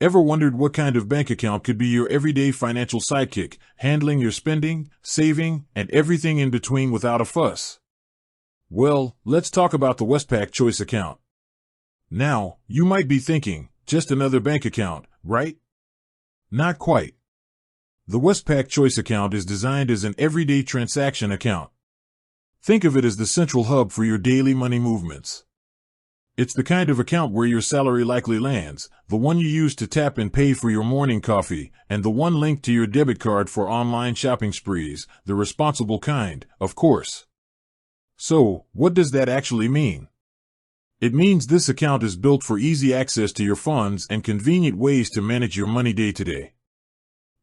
Ever wondered what kind of bank account could be your everyday financial sidekick, handling your spending, saving, and everything in between without a fuss? Well, let's talk about the Westpac Choice account. Now, you might be thinking, just another bank account, right? Not quite. The Westpac Choice account is designed as an everyday transaction account. Think of it as the central hub for your daily money movements. It's the kind of account where your salary likely lands, the one you use to tap and pay for your morning coffee, and the one linked to your debit card for online shopping sprees, the responsible kind, of course. So, what does that actually mean? It means this account is built for easy access to your funds and convenient ways to manage your money day to day.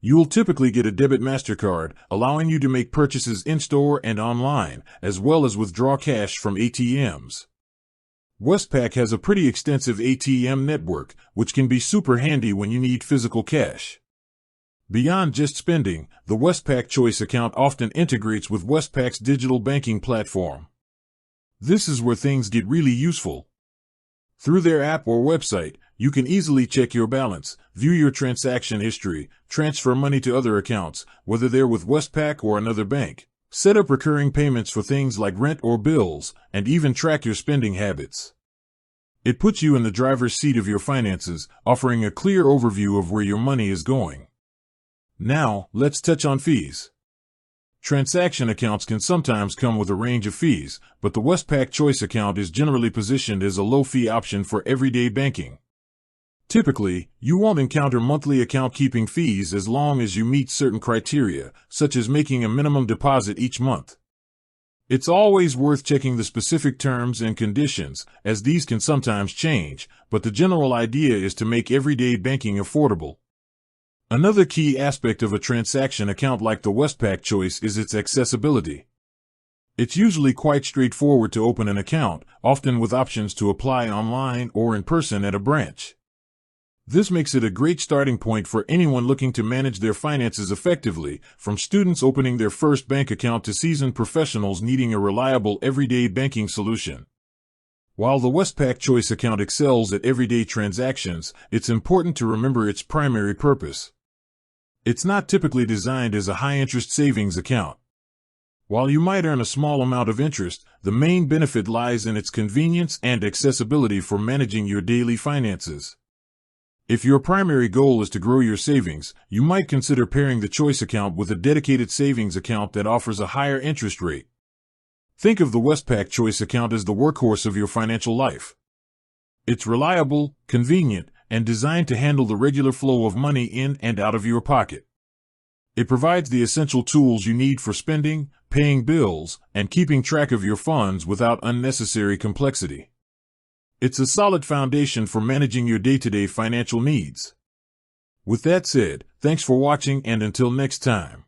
You'll typically get a debit MasterCard, allowing you to make purchases in-store and online, as well as withdraw cash from ATMs. Westpac has a pretty extensive ATM network, which can be super handy when you need physical cash. Beyond just spending, the Westpac Choice account often integrates with Westpac's digital banking platform. This is where things get really useful. Through their app or website, you can easily check your balance, view your transaction history, transfer money to other accounts, whether they're with Westpac or another bank, set up recurring payments for things like rent or bills, and even track your spending habits. It puts you in the driver's seat of your finances, offering a clear overview of where your money is going. Now, let's touch on fees. Transaction accounts can sometimes come with a range of fees, but the Westpac Choice account is generally positioned as a low-fee option for everyday banking. Typically, you won't encounter monthly account keeping fees as long as you meet certain criteria, such as making a minimum deposit each month. It's always worth checking the specific terms and conditions, as these can sometimes change, but the general idea is to make everyday banking affordable. Another key aspect of a transaction account like the Westpac Choice is its accessibility. It's usually quite straightforward to open an account, often with options to apply online or in person at a branch. This makes it a great starting point for anyone looking to manage their finances effectively, from students opening their first bank account to seasoned professionals needing a reliable everyday banking solution. While the Westpac Choice account excels at everyday transactions, it's important to remember its primary purpose. It's not typically designed as a high-interest savings account. While you might earn a small amount of interest, the main benefit lies in its convenience and accessibility for managing your daily finances. If your primary goal is to grow your savings, you might consider pairing the Choice account with a dedicated savings account that offers a higher interest rate. Think of the Westpac Choice account as the workhorse of your financial life. It's reliable, convenient, and designed to handle the regular flow of money in and out of your pocket. It provides the essential tools you need for spending, paying bills, and keeping track of your funds without unnecessary complexity. It's a solid foundation for managing your day-to-day financial needs. With that said, thanks for watching, and until next time.